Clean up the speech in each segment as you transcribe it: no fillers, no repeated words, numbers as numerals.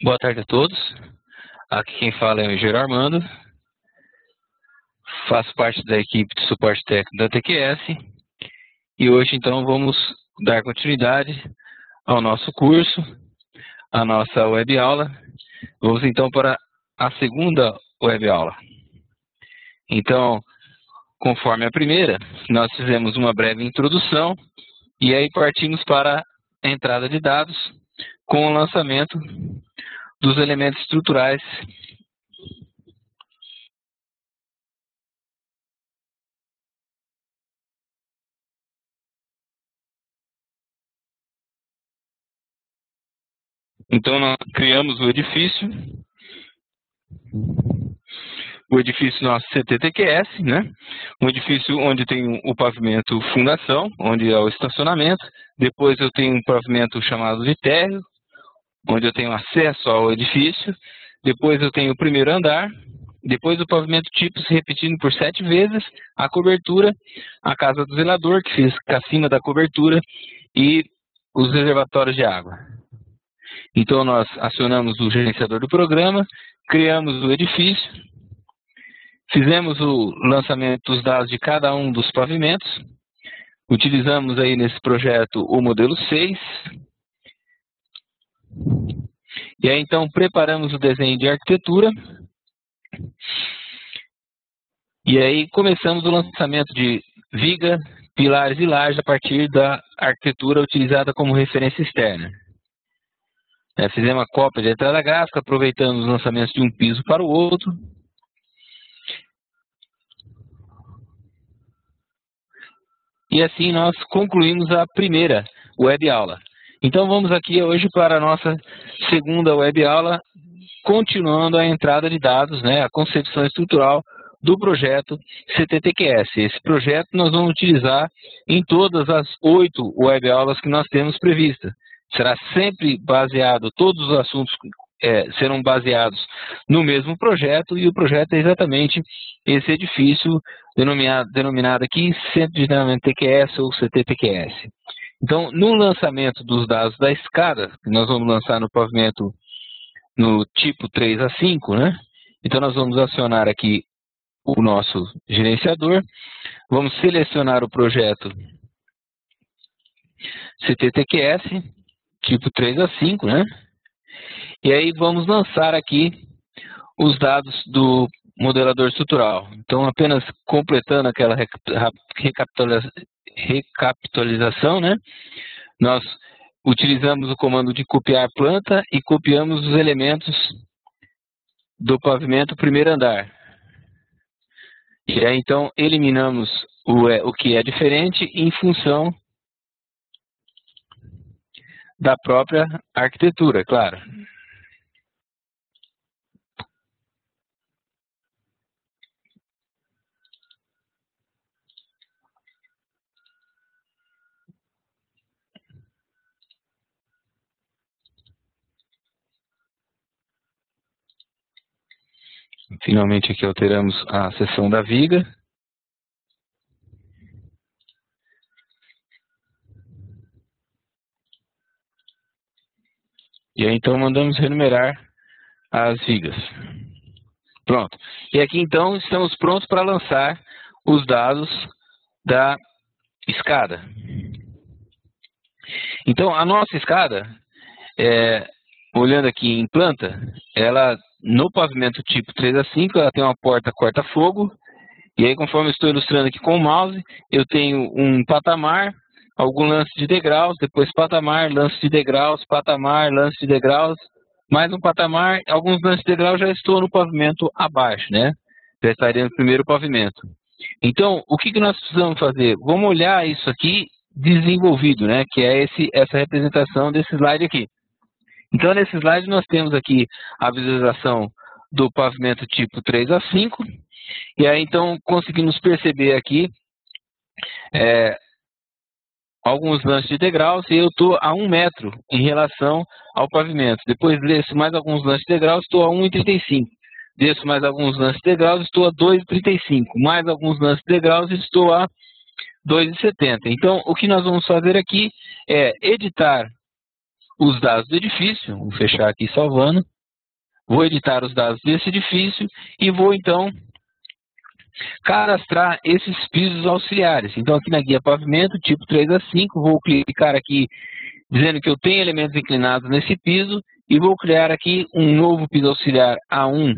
Boa tarde a todos. Aqui quem fala é o engenheiro Armando. Faço parte da equipe de suporte técnico da TQS. E hoje, então, vamos dar continuidade ao nosso curso, à nossa web aula. Vamos, então, para a segunda web aula. Então, conforme a primeira, nós fizemos uma breve introdução e aí partimos para a entrada de dados com o lançamento dos elementos estruturais . Então, nós criamos o edifício nosso CTTQS, né? Um edifício onde tem o pavimento fundação, onde é o estacionamento. Depois eu tenho um pavimento chamado de térreo, onde eu tenho acesso ao edifício. Depois eu tenho o primeiro andar. Depois o pavimento tipo se repetindo por 7 vezes. A cobertura, a casa do zelador, que fica acima da cobertura, e os reservatórios de água. Então nós acionamos o gerenciador do programa, criamos o edifício, fizemos o lançamento dos dados de cada um dos pavimentos, utilizamos aí nesse projeto o modelo 6, e aí então preparamos o desenho de arquitetura, e aí começamos o lançamento de viga, pilares e lajes a partir da arquitetura utilizada como referência externa. Fizemos uma cópia de entrada gráfica, aproveitando os lançamentos de um piso para o outro. E assim nós concluímos a primeira web aula. Então vamos aqui hoje para a nossa segunda web aula, continuando a entrada de dados, né, a concepção estrutural do projeto CTTQS. Esse projeto nós vamos utilizar em todas as 8 web aulas que nós temos previstas. Será sempre baseado, todos os assuntos serão baseados no mesmo projeto, e o projeto é exatamente esse edifício denominado aqui Centro de Treinamento TQS ou CTTQS. Então, no lançamento dos dados da escada, que nós vamos lançar no pavimento no tipo 3 a 5, né? Então nós vamos acionar aqui o nosso gerenciador, vamos selecionar o projeto CTTQS, tipo 3 a 5, né? E aí vamos lançar aqui os dados do modelador estrutural. Então, apenas completando aquela recapitalização, né? Nós utilizamos o comando de copiar planta e copiamos os elementos do pavimento primeiro andar. E aí, então, eliminamos o que é diferente em função da própria arquitetura, claro. Finalmente aqui alteramos a seção da viga. E aí então mandamos renumerar as vigas. Pronto. E aqui então estamos prontos para lançar os dados da escada. Então a nossa escada, olhando aqui em planta, ela no pavimento tipo 3 a 5, ela tem uma porta corta-fogo. E aí, conforme eu estou ilustrando aqui com o mouse, eu tenho um patamar, algum lance de degraus, depois patamar, lance de degraus, patamar, lance de degraus, mais um patamar, alguns lances de degraus, já estou no pavimento abaixo, né? Já estaria no primeiro pavimento. Então, o que nós precisamos fazer? Vamos olhar isso aqui desenvolvido, né? Que é essa representação desse slide aqui. Então, nesse slide nós temos aqui a visualização do pavimento tipo 3 a 5, e aí então conseguimos perceber aqui alguns lances de degraus, e eu estou a 1 metro em relação ao pavimento. Depois desço mais alguns lances de degraus, estou a 1,35. Desço mais alguns lances de degraus, estou a 2,35. Mais alguns lances de degraus, estou a 2,70. Então, o que nós vamos fazer aqui é editar os dados do edifício, vou fechar aqui salvando, vou editar os dados desse edifício e vou então cadastrar esses pisos auxiliares. Então aqui na guia pavimento, tipo 3A5, vou clicar aqui dizendo que eu tenho elementos inclinados nesse piso e vou criar aqui um novo piso auxiliar a 1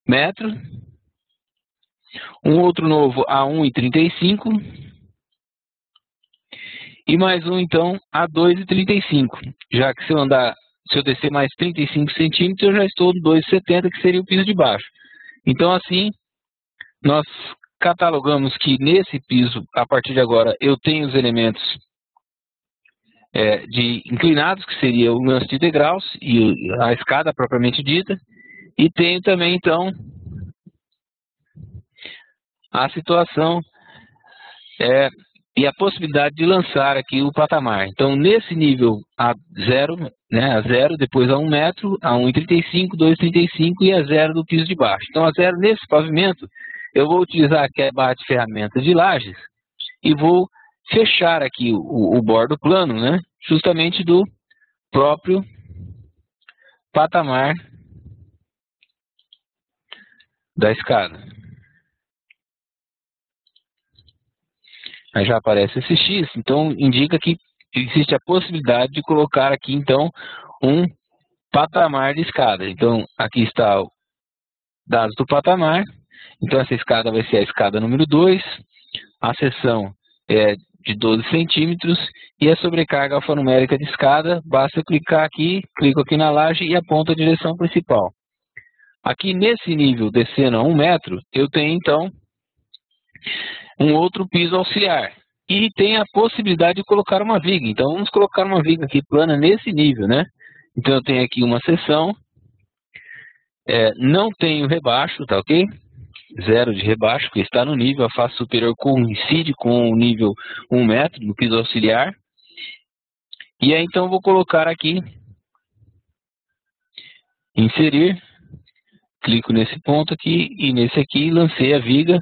metro, um outro novo a 1,35 e mais um então a 2,35, já que se eu descer mais 35 centímetros, eu já estou no 2,70, que seria o piso de baixo. Então assim, nós catalogamos que nesse piso, a partir de agora, eu tenho os elementos de inclinados, que seria o lance de degraus e a escada propriamente dita, e tenho também então a situação e a possibilidade de lançar aqui o patamar. Então nesse nível a 0, né, a 0, depois a 1 metro, a 1,35, 2,35 e a 0 do piso de baixo. Então a 0 nesse pavimento, eu vou utilizar aqui a barra de ferramentas de lajes e vou fechar aqui o bordo plano, né, justamente do próprio patamar da escada. Aí já aparece esse X, então indica que existe a possibilidade de colocar aqui então um patamar de escada. Então aqui está o dados do patamar. Então essa escada vai ser a escada número 2, a seção é de 12 centímetros e a sobrecarga alfanumérica de escada, basta eu clicar aqui, clico aqui na laje e aponto a direção principal. Aqui nesse nível, descendo a 1 metro, eu tenho então um outro piso auxiliar e tem a possibilidade de colocar uma viga. Então vamos colocar uma viga aqui plana nesse nível, né? Então eu tenho aqui uma seção, não tenho rebaixo, tá ok? 0 de rebaixo, que está no nível, a face superior coincide com o nível 1 metro no piso auxiliar. E aí então vou colocar aqui, inserir, clico nesse ponto aqui e nesse aqui, lancei a viga.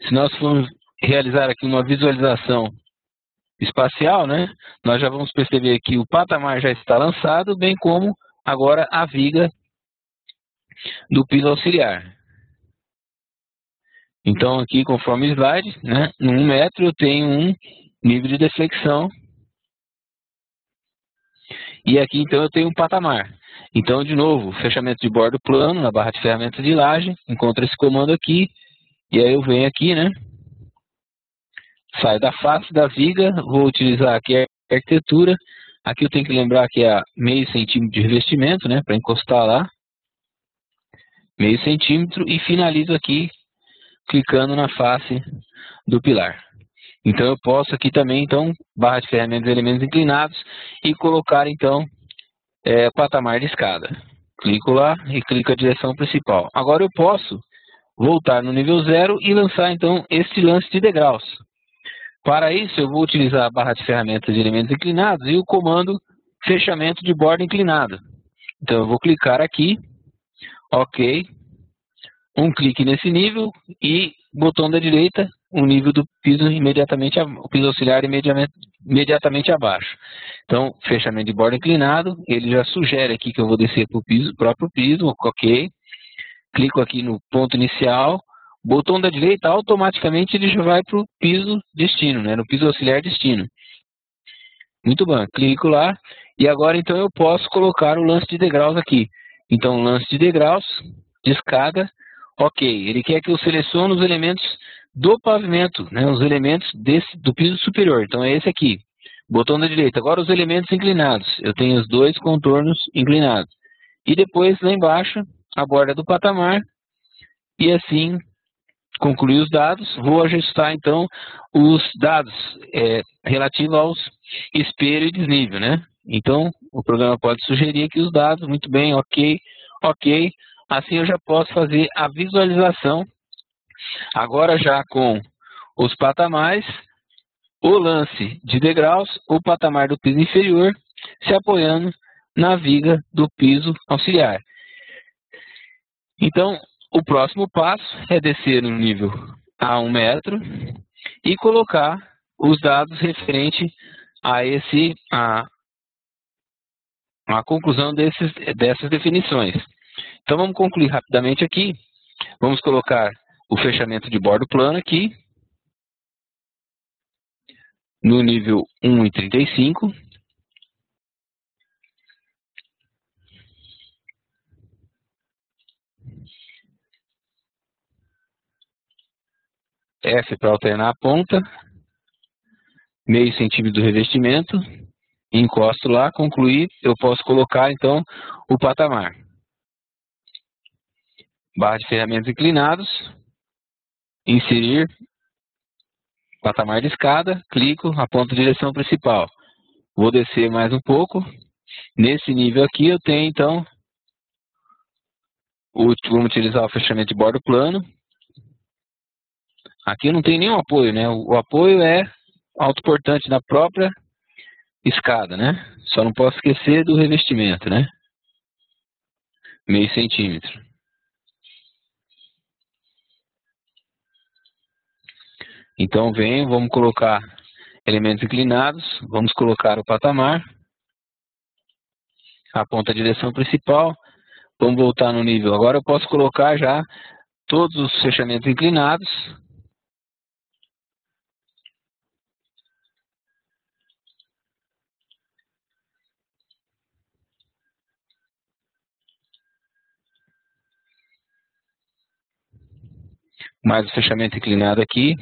Se nós formos realizar aqui uma visualização espacial, né, nós já vamos perceber que o patamar já está lançado, bem como agora a viga do piso auxiliar. Então aqui, conforme o slide, né, no 1 metro eu tenho um nível de deflexão e aqui então eu tenho um patamar. Então, de novo, fechamento de bordo plano na barra de ferramentas de laje, encontro esse comando aqui e aí eu venho aqui, né, saio da face da viga, vou utilizar aqui a arquitetura. Aqui eu tenho que lembrar que é meio centímetro de revestimento, né, para encostar lá, meio centímetro, e finalizo aqui clicando na face do pilar. Então eu posso aqui também, então, barra de ferramentas e elementos inclinados e colocar então patamar de escada. Clico lá e clico a direção principal. Agora eu posso voltar no nível 0 e lançar então este lance de degraus. Para isso eu vou utilizar a barra de ferramentas e elementos inclinados e o comando fechamento de borda inclinado. Então eu vou clicar aqui, ok, um clique nesse nível e botão da direita, o nível do piso o piso auxiliar imediatamente abaixo. Então, fechamento de borda inclinado, ele já sugere aqui que eu vou descer para o próprio piso, ok. Clico aqui no ponto inicial, botão da direita, automaticamente ele já vai para o piso destino, né, no piso auxiliar destino. Muito bom, clico lá e agora então eu posso colocar o lance de degraus aqui. Então, lance de degraus, de escada, ok. Ele quer que eu selecione os elementos do pavimento, né, os elementos do piso superior. Então é esse aqui, botão da direita. Agora os elementos inclinados, eu tenho os dois contornos inclinados. E depois lá embaixo, a borda do patamar, e assim concluir os dados. Vou ajustar então os dados relativos aos espelho e desnível, né? Então o programa pode sugerir aqui os dados, muito bem, ok, ok. Assim eu já posso fazer a visualização, agora já com os patamares, o lance de degraus, o patamar do piso inferior, se apoiando na viga do piso auxiliar. Então, o próximo passo é descer no nível a 1 metro e colocar os dados referentes a a conclusão dessas definições. Então vamos concluir rapidamente aqui. Vamos colocar o fechamento de bordo plano aqui, no nível 1,35. F para alternar a ponta, meio centímetro do revestimento, encosto lá, concluir, eu posso colocar então o patamar. Barra de ferramentas inclinados, inserir, patamar de escada, clico, aponto a direção principal. Vou descer mais um pouco, nesse nível aqui eu tenho então, vamos utilizar o fechamento de bordo plano. Aqui não tem nenhum apoio, né? O apoio é autoportante na própria escada, né? Só não posso esquecer do revestimento, né? Meio centímetro. Então vamos colocar elementos inclinados, vamos colocar o patamar, aponta a direção principal, vamos voltar no nível. Agora eu posso colocar já todos os fechamentos inclinados. Mais o fechamento inclinado aqui.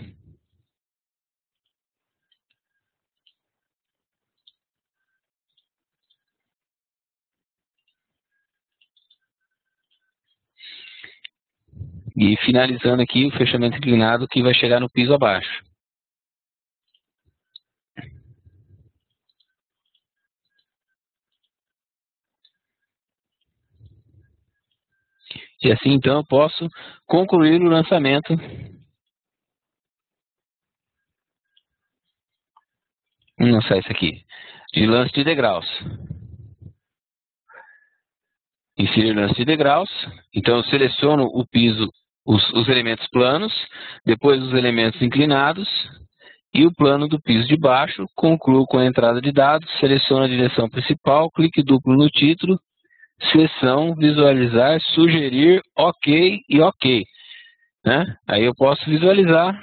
E finalizando aqui o fechamento inclinado que vai chegar no piso abaixo. E assim então eu posso concluir o lançamento vamos lançar isso aqui, de lance de degraus. Inserir lance de degraus, então eu seleciono o piso, os elementos planos, depois os elementos inclinados e o plano do piso de baixo, concluo com a entrada de dados, seleciono a direção principal, clique duplo no título, seção, visualizar, sugerir, ok e ok. Né? Aí eu posso visualizar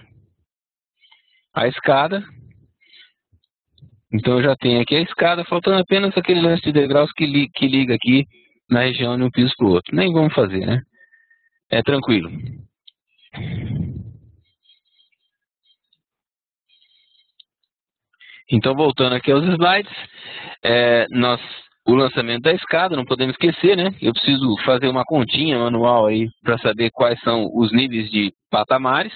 a escada. Então eu já tenho aqui a escada, faltando apenas aquele lance de degraus que liga aqui na região de um piso para o outro. Nem vamos fazer, né? É tranquilo. Então voltando aqui aos slides, o lançamento da escada, não podemos esquecer, né? Eu preciso fazer uma continha manual aí para saber quais são os níveis de patamares.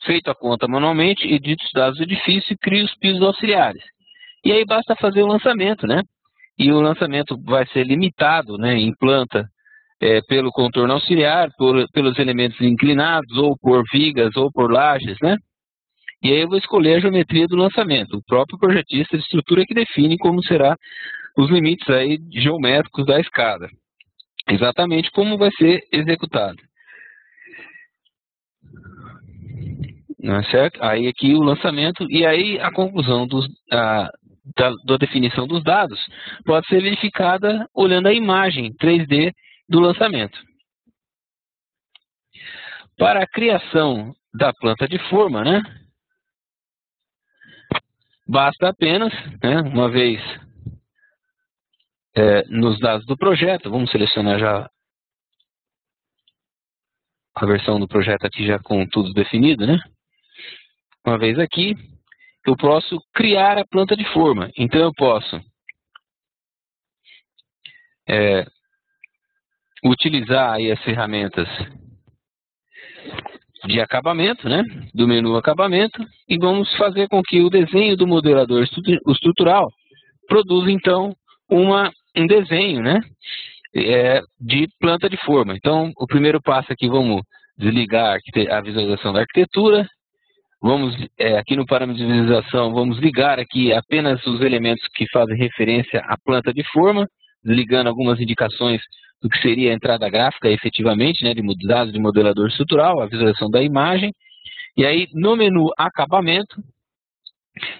Feito a conta manualmente, edito os dados do edifício e crio os pisos auxiliares. E aí basta fazer o lançamento, né? E o lançamento vai ser limitado, né, em planta, pelo contorno auxiliar, pelos elementos inclinados, ou por vigas, ou por lajes, né? E aí eu vou escolher a geometria do lançamento. O próprio projetista de estrutura que define como será os limites aí geométricos da escada. Exatamente como vai ser executado. Não é certo? Aí aqui o lançamento e aí a conclusão da definição dos dados pode ser verificada olhando a imagem 3D do lançamento. Para a criação da planta de forma, né, basta apenas, né, uma vez nos dados do projeto, vamos selecionar já a versão do projeto aqui já com tudo definido, né? Uma vez aqui, eu posso criar a planta de forma. Então eu posso utilizar aí as ferramentas de acabamento, né? Do menu acabamento, e vamos fazer com que o desenho do modelador estrutural produza então um desenho, né? De planta de forma. Então o primeiro passo aqui, vamos desligar a visualização da arquitetura. Vamos, aqui no parâmetro de visualização, vamos ligar aqui apenas os elementos que fazem referência à planta de forma, desligando algumas indicações do que seria a entrada gráfica efetivamente, né, de dados de modelador estrutural, a visualização da imagem. E aí, no menu acabamento,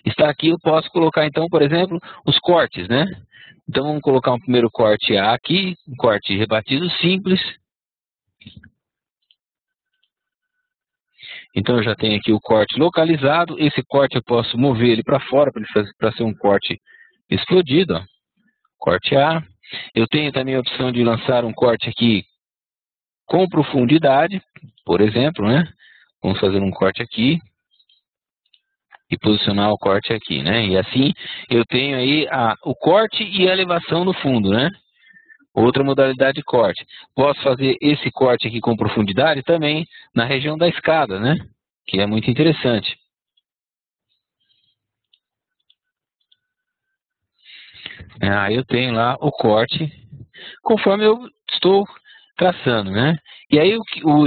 está aqui, eu posso colocar então, por exemplo, os cortes, né, Então vamos colocar um primeiro corte A aqui, um corte rebatido simples. Então eu já tenho aqui o corte localizado. Esse corte eu posso mover ele para fora para ser um corte explodido. Ó. Corte A. Eu tenho também a opção de lançar um corte aqui com profundidade, por exemplo, né? Vamos fazer um corte aqui e posicionar o corte aqui, né? E assim eu tenho aí o corte e a elevação no fundo, né? Outra modalidade de corte. Posso fazer esse corte aqui com profundidade também na região da escada, né? Que é muito interessante. Aí eu tenho lá o corte conforme eu estou traçando, né? E aí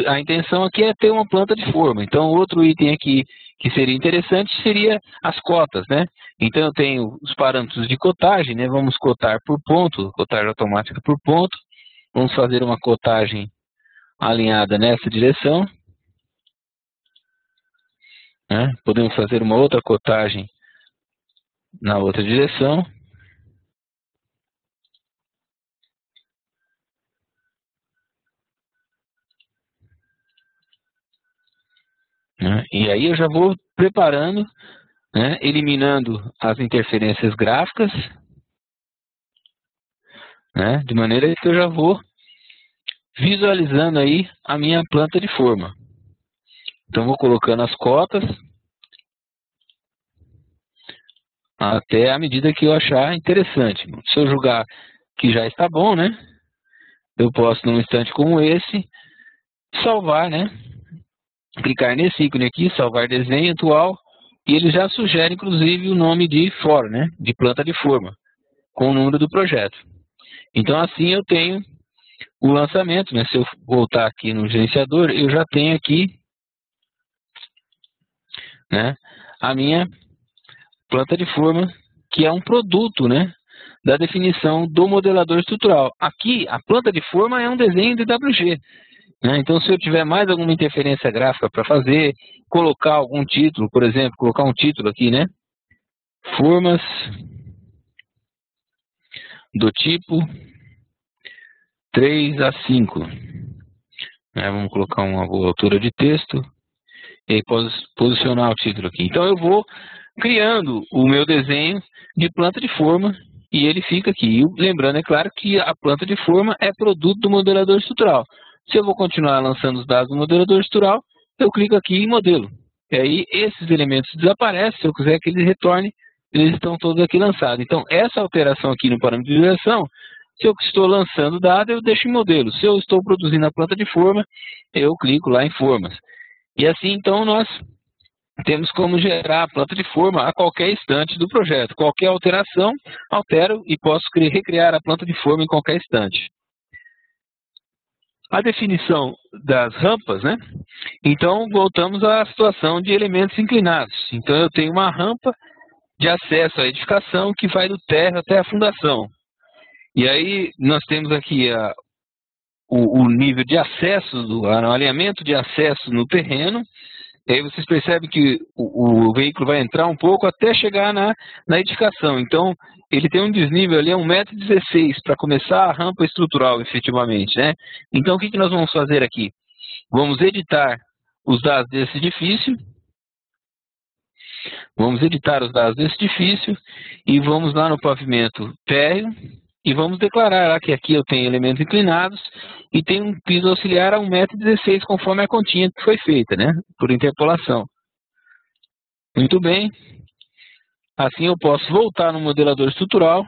a intenção aqui é ter uma planta de forma. Então outro item aqui que seria interessante seria as cotas, né? Então eu tenho os parâmetros de cotagem, né? Vamos cotar por ponto, cotagem automática por ponto. Vamos fazer uma cotagem alinhada nessa direção. Né? Podemos fazer uma outra cotagem na outra direção. Né? E aí eu já vou preparando, né? Eliminando as interferências gráficas, né? De maneira que eu já vou visualizando aí a minha planta de forma. Então vou colocando as cotas até a medida que eu achar interessante. Se eu julgar que já está bom, né? Eu posso, num instante como esse, salvar, né? Clicar nesse ícone aqui, salvar desenho atual, e ele já sugere, inclusive, o nome de fora, né? De planta de forma, com o número do projeto. Então, assim eu tenho o lançamento, né? Se eu voltar aqui no gerenciador, eu já tenho aqui, né? A minha planta de forma, que é um produto, né? Da definição do modelador estrutural. Aqui, a planta de forma é um desenho de WG. Né? Então, se eu tiver mais alguma interferência gráfica para fazer, colocar algum título, por exemplo, colocar um título aqui, né? Formas do tipo 3 a 5. Vamos colocar uma boa altura de texto e aí posicionar o título aqui. Então, eu vou criando o meu desenho de planta de forma e ele fica aqui. E lembrando, é claro, que a planta de forma é produto do modelador estrutural. Se eu vou continuar lançando os dados do modelador estrutural, eu clico aqui em modelo. E aí esses elementos desaparecem. Se eu quiser que eles retornem, eles estão todos aqui lançados. Então essa alteração aqui no parâmetro de direção, se eu estou lançando dado, eu deixo em modelo. Se eu estou produzindo a planta de forma, eu clico lá em formas. E assim então nós temos como gerar a planta de forma a qualquer instante do projeto. Qualquer alteração, altero e posso recriar a planta de forma em qualquer instante. A definição das rampas, né? Então, voltamos à situação de elementos inclinados. Então, eu tenho uma rampa de acesso à edificação que vai do térreo até a fundação. E aí, nós temos aqui o nível de acesso, o alinhamento de acesso no terreno. E aí vocês percebem que o veículo vai entrar um pouco até chegar na edificação. Então, ele tem um desnível ali, 1,16 m para começar a rampa estrutural, efetivamente, né? Então, o que nós vamos fazer aqui? Vamos editar os dados desse edifício. Vamos editar os dados desse edifício e vamos lá no pavimento térreo e vamos declarar lá que aqui eu tenho elementos inclinados e tenho um piso auxiliar a 1,16 m conforme a continha que foi feita, né? Por interpolação. Muito bem. Assim eu posso voltar no modelador estrutural,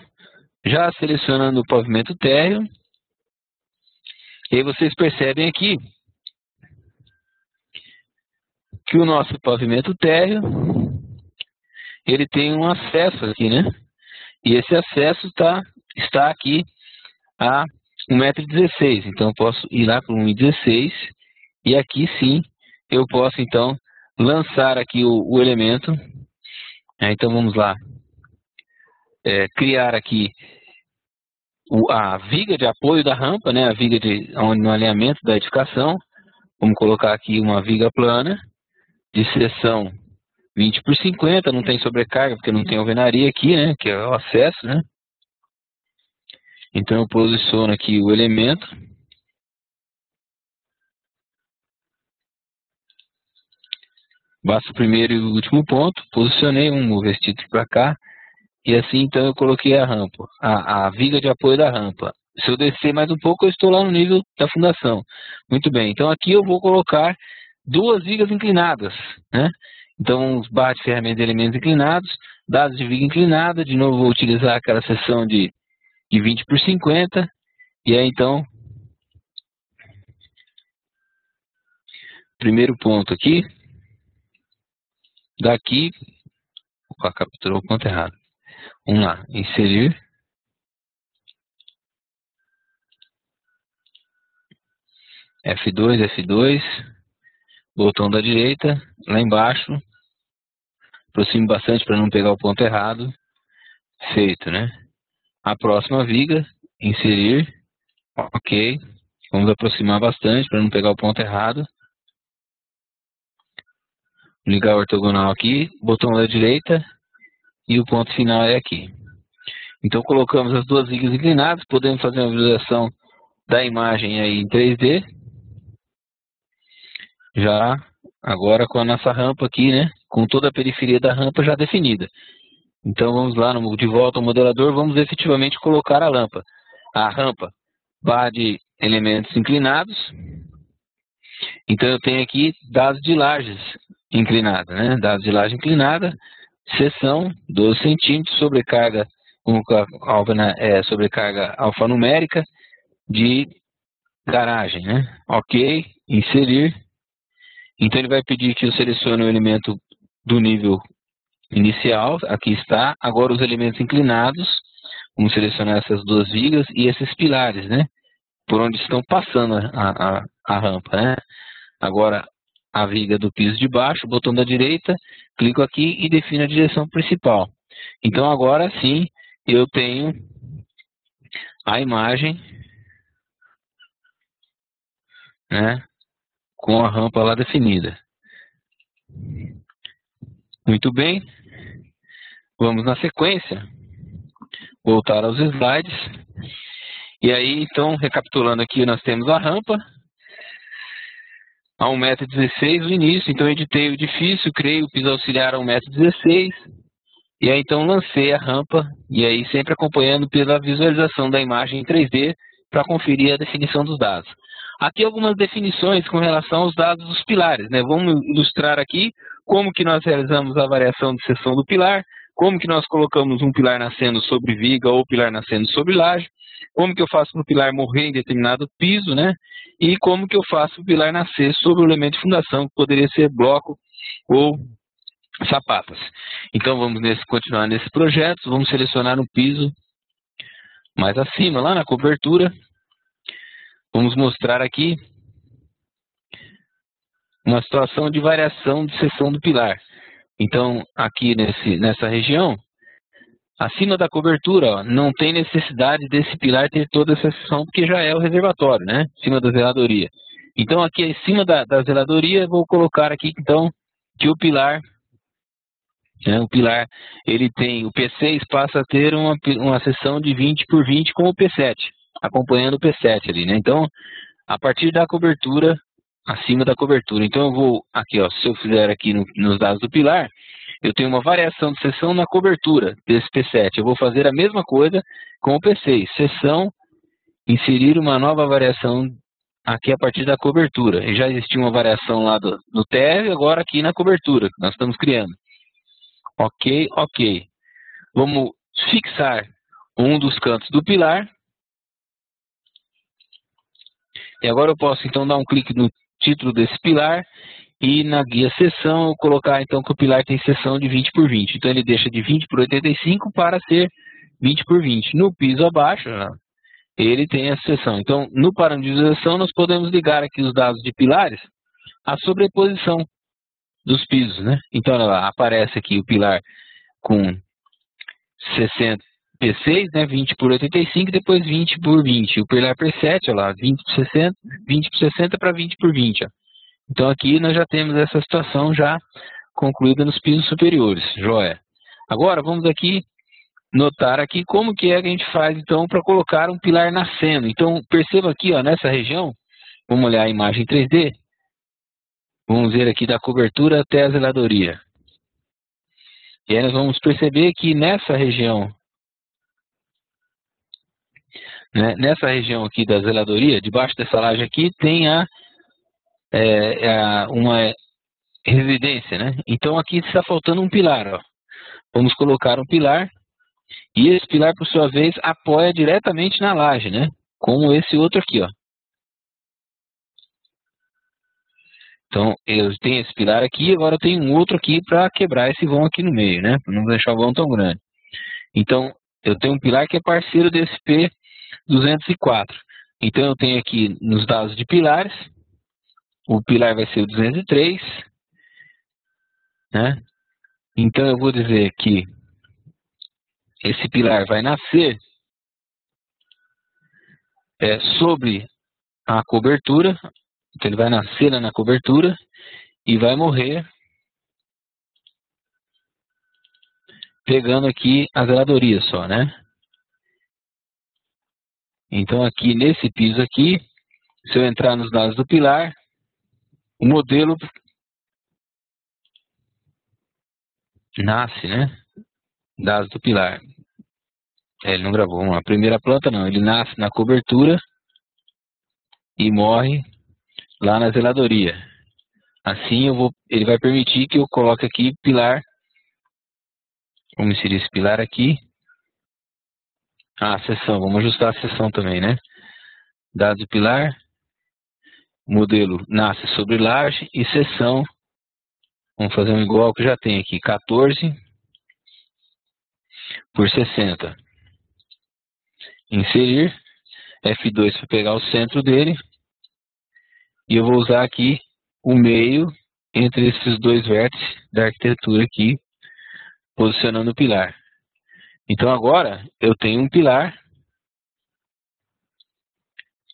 já selecionando o pavimento térreo. E aí vocês percebem aqui que o nosso pavimento térreo, ele tem um acesso aqui, né? E esse acesso está aqui a 1,16 m. Então eu posso ir lá para 1,16 m e aqui sim eu posso então lançar aqui o elemento. Então vamos lá. Criar aqui a viga de apoio da rampa, né? A viga no alinhamento da edificação. Vamos colocar aqui uma viga plana de seção 20 por 50, não tem sobrecarga porque não tem alvenaria aqui, né? Que é o acesso, né? Então eu posiciono aqui o elemento. Basta o primeiro e o último ponto. Posicionei um vestido para cá. E assim então eu coloquei a rampa, a viga de apoio da rampa. Se eu descer mais um pouco, eu estou lá no nível da fundação. Muito bem, então aqui eu vou colocar duas vigas inclinadas, né? Então, os barras de ferramenta de elementos inclinados, dados de viga inclinada, de novo vou utilizar aquela seção de 20 por 50, e aí então, primeiro ponto aqui, daqui, opa, capturou o ponto errado. Vamos lá, inserir. F2, F2, botão da direita, lá embaixo, aproxime bastante para não pegar o ponto errado, feito, né? A próxima viga, inserir, ok, vamos aproximar bastante para não pegar o ponto errado, ligar o ortogonal aqui, botão da direita e o ponto final é aqui. Então colocamos as duas vigas inclinadas, podemos fazer uma visualização da imagem aí em 3D, já agora com a nossa rampa aqui, né? Com toda a periferia da rampa já definida. Então vamos lá, de volta ao modelador, vamos efetivamente colocar a rampa, barra de elementos inclinados. Então eu tenho aqui dados de lajes inclinada, né? Dados de laje inclinada, seção 12 centímetros, sobrecarga, sobrecarga alfanumérica de garagem, né? Ok, inserir. Então ele vai pedir que eu selecione o elemento do nível inicial, aqui está. Agora os elementos inclinados, vamos selecionar essas duas vigas e esses pilares, né? Por onde estão passando a rampa, né? Agora a viga do piso de baixo, botão da direita, clico aqui e defino a direção principal. Então agora sim eu tenho a imagem, né? Com a rampa lá definida. Muito bem. Vamos na sequência. Voltar aos slides. E aí, então, recapitulando aqui, nós temos a rampa. A 1,16 m o início. Então, editei o edifício, criei o piso auxiliar a 1,16 m. E aí, então, lancei a rampa. E aí, sempre acompanhando pela visualização da imagem em 3D para conferir a definição dos dados. Aqui algumas definições com relação aos dados dos pilares, né? Vamos ilustrar aqui como que nós realizamos a variação de seção do pilar, como que nós colocamos um pilar nascendo sobre viga ou pilar nascendo sobre laje, como que eu faço para o pilar morrer em determinado piso, né? E como que eu faço para o pilar nascer sobre o elemento de fundação, que poderia ser bloco ou sapatas. Então vamos continuar nesse projeto, vamos selecionar um piso mais acima, lá na cobertura. Vamos mostrar aqui uma situação de variação de seção do pilar. Então, aqui nessa região, acima da cobertura, ó, não tem necessidade desse pilar ter toda essa seção, porque já é o reservatório, né? Acima da zeladoria. Então, aqui acima da zeladoria, vou colocar aqui, então, que o pilar, né, ele tem, o P6 passa a ter uma seção de 20 por 20 com o P7, acompanhando o P7 ali, né? Então, a partir da cobertura, acima da cobertura. Então eu vou aqui, ó, se eu fizer aqui nos dados do pilar, eu tenho uma variação de seção na cobertura desse P7. Eu vou fazer a mesma coisa com o P6. Seção, inserir uma nova variação aqui a partir da cobertura. E já existia uma variação lá no TR, agora aqui na cobertura, que nós estamos criando. Ok, ok. Vamos fixar um dos cantos do pilar. E agora eu posso então dar um clique no título desse pilar e na guia seção eu colocar então que o pilar tem seção de 20 por 20. Então ele deixa de 20 por 85 para ser 20 por 20. No piso abaixo, ele tem essa seção. Então no parâmetro de visualização nós podemos ligar aqui os dados de pilares à sobreposição dos pisos, né? Então olha lá, aparece aqui o pilar com 60 P6, né, 20 por 85, depois 20 por 20. O pilar P7, olha lá, 20 por 60, 20 por 60 para 20 por 20. Ó. Então aqui nós já temos essa situação já concluída nos pisos superiores. Joia. Agora vamos aqui notar aqui como que é que a gente faz, então, para colocar um pilar nascendo. Então, perceba aqui, ó, nessa região, vamos olhar a imagem 3D, vamos ver aqui da cobertura até a zeladoria. E aí nós vamos perceber que nessa região, né, nessa região aqui da zeladoria, debaixo dessa laje aqui, tem uma residência, né? Então aqui está faltando um pilar, ó. Vamos colocar um pilar, e esse pilar, por sua vez, apoia diretamente na laje, né? Como esse outro aqui, ó. Então, eu tenho esse pilar aqui, agora eu tenho um outro aqui para quebrar esse vão aqui no meio, né? Para não deixar o vão tão grande. Então, eu tenho um pilar que é parceiro desse P204. Então, eu tenho aqui nos dados de pilares, o pilar vai ser o 203, né? Então, eu vou dizer que esse pilar vai nascer sobre a cobertura. Então, ele vai nascer na cobertura e vai morrer pegando aqui a zeladoria só, né? Então, aqui nesse piso aqui, se eu entrar nos dados do pilar, o modelo nasce, né? Dados do pilar. Ele não gravou. Vamos lá. Primeira planta não, ele nasce na cobertura e morre lá na zeladoria. Assim ele vai permitir que eu coloque aqui pilar. Vamos inserir esse pilar aqui. Seção. Vamos ajustar a seção também, né? Dados do pilar. Modelo nasce sobre laje e seção. Vamos fazer um igual que já tem aqui. 14 por 60. Inserir. F2 para pegar o centro dele. E eu vou usar aqui o meio entre esses dois vértices da arquitetura aqui, posicionando o pilar. Então agora eu tenho um pilar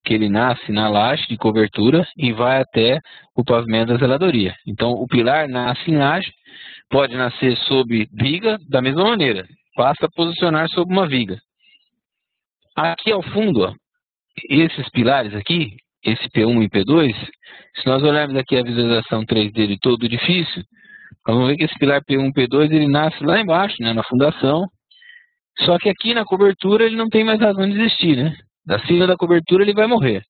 que ele nasce na laje de cobertura e vai até o pavimento da zeladoria. Então o pilar nasce em laje, pode nascer sob viga da mesma maneira, basta posicionar sobre uma viga. Aqui ao fundo, ó, esses pilares aqui, esse P1 e P2, se nós olharmos aqui a visualização 3D de todo o edifício, vamos ver que esse pilar P1 e P2 ele nasce lá embaixo, né, na fundação, só que aqui na cobertura ele não tem mais razão de existir, né? Acima da cobertura ele vai morrer.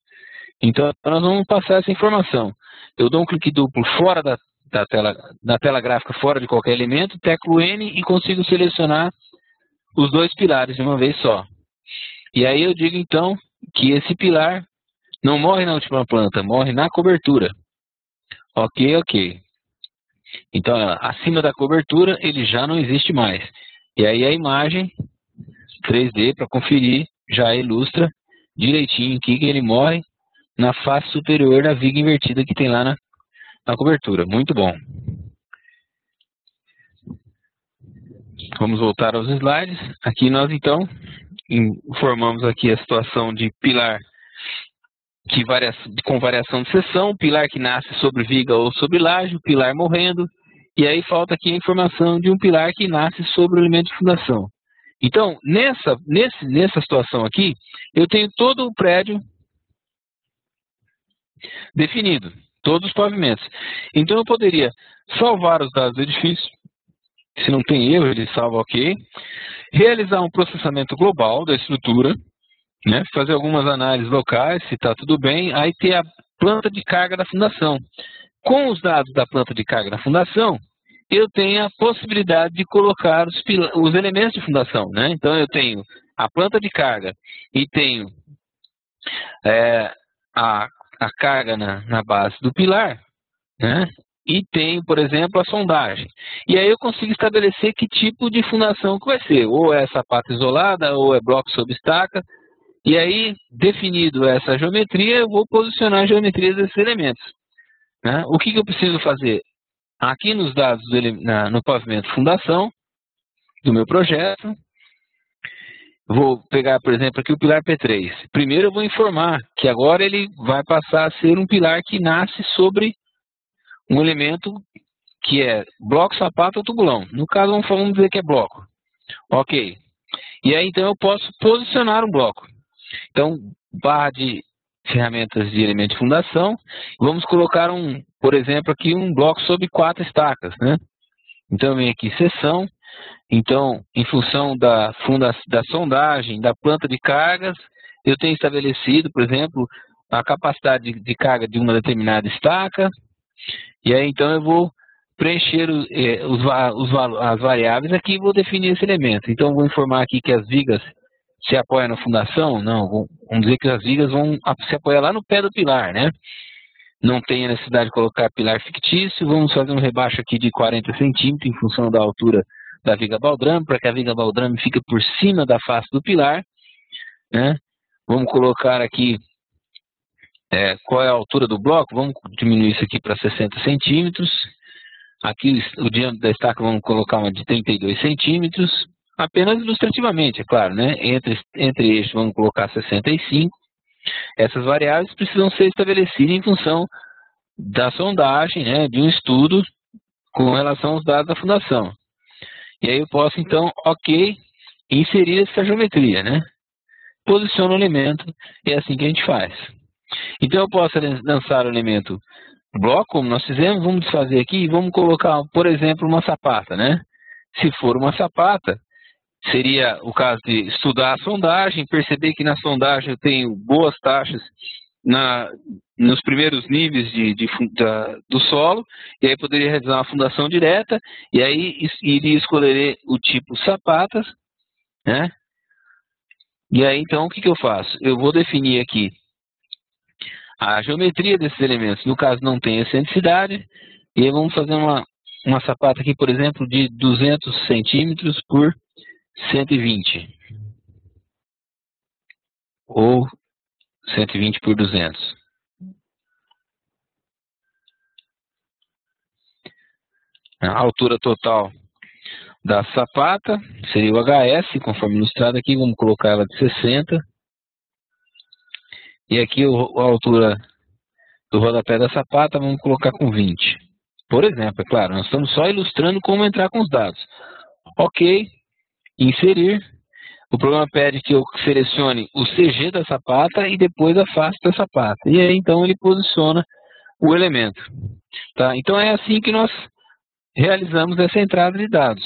Então nós vamos passar essa informação. Eu dou um clique duplo fora da tela gráfica, fora de qualquer elemento, teclo N e consigo selecionar os dois pilares de uma vez só. E aí eu digo então que esse pilar não morre na última planta, morre na cobertura. Ok. Então, acima da cobertura, ele já não existe mais. E aí a imagem 3D, para conferir, já ilustra direitinho aqui que ele morre na face superior da viga invertida que tem lá na cobertura. Muito bom. Vamos voltar aos slides. Aqui nós, então, informamos aqui a situação de pilar com variação de seção, pilar que nasce sobre viga ou sobre laje, o pilar morrendo, e aí falta aqui a informação de um pilar que nasce sobre o elemento de fundação. Então, nessa situação aqui, eu tenho todo o prédio definido, todos os pavimentos. Então, eu poderia salvar os dados do edifício, se não tem erro, ele salva ok, realizar um processamento global da estrutura, né, fazer algumas análises locais, se está tudo bem, aí ter a planta de carga da fundação. Com os dados da planta de carga da fundação, eu tenho a possibilidade de colocar os elementos de fundação, né? Então eu tenho a planta de carga e tenho a carga na base do pilar, né? E tenho, por exemplo, a sondagem. E aí eu consigo estabelecer que tipo de fundação que vai ser. Ou é sapata isolada, ou é bloco sob estaca. E aí, definido essa geometria, eu vou posicionar a geometria desses elementos, né? O que eu preciso fazer? Aqui nos dados no pavimento fundação do meu projeto, vou pegar, por exemplo, aqui o pilar P3. Primeiro eu vou informar que agora ele vai passar a ser um pilar que nasce sobre um elemento que é bloco, sapato ou tubulão. No caso, vamos dizer que é bloco. Ok. E aí, então, eu posso posicionar um bloco. Então, barra de ferramentas de elemento de fundação, vamos colocar por exemplo, aqui um bloco sobre 4 estacas, né? Então, eu venho aqui, seção. Então, em função da sondagem, da planta de cargas, eu tenho estabelecido, por exemplo, a capacidade de carga de uma determinada estaca. E aí, então, eu vou preencher as variáveis aqui e vou definir esse elemento. Então, vou informar aqui que as vigas se apoiam na fundação. Não, vamos dizer que as vigas vão se apoiar lá no pé do pilar, né? Não tem a necessidade de colocar pilar fictício. Vamos fazer um rebaixo aqui de 40 centímetros em função da altura da viga baldrame, para que a viga baldrame fique por cima da face do pilar, né? Vamos colocar aqui qual é a altura do bloco. Vamos diminuir isso aqui para 60 centímetros. Aqui o diâmetro da estaca vamos colocar uma de 32 centímetros. Apenas ilustrativamente, é claro, né? Entre eixos vamos colocar 65. Essas variáveis precisam ser estabelecidas em função da sondagem, né? De um estudo com relação aos dados da fundação. E aí eu posso, então, ok, inserir essa geometria, né? Posiciono o elemento, é assim que a gente faz. Então eu posso lançar o elemento bloco, como nós fizemos, vamos desfazer aqui e vamos colocar, por exemplo, uma sapata, né? Se for uma sapata, seria o caso de estudar a sondagem, perceber que na sondagem eu tenho boas taxas nos primeiros níveis do solo, e aí poderia realizar uma fundação direta, e aí iria escolher o tipo sapatas, né? E aí então o que eu faço? Eu vou definir aqui a geometria desses elementos. No caso não tem excentricidade, e aí vamos fazer uma sapata aqui, por exemplo, de 200 centímetros por 120, ou 120 por 200. A altura total da sapata seria o HS, conforme ilustrado aqui, vamos colocar ela de 60. E aqui a altura do rodapé da sapata vamos colocar com 20. Por exemplo, é claro, nós estamos só ilustrando como entrar com os dados. Ok, inserir. O programa pede que eu selecione o CG da sapata e depois a face da sapata. E aí, então, ele posiciona o elemento. Tá? Então, é assim que nós realizamos essa entrada de dados.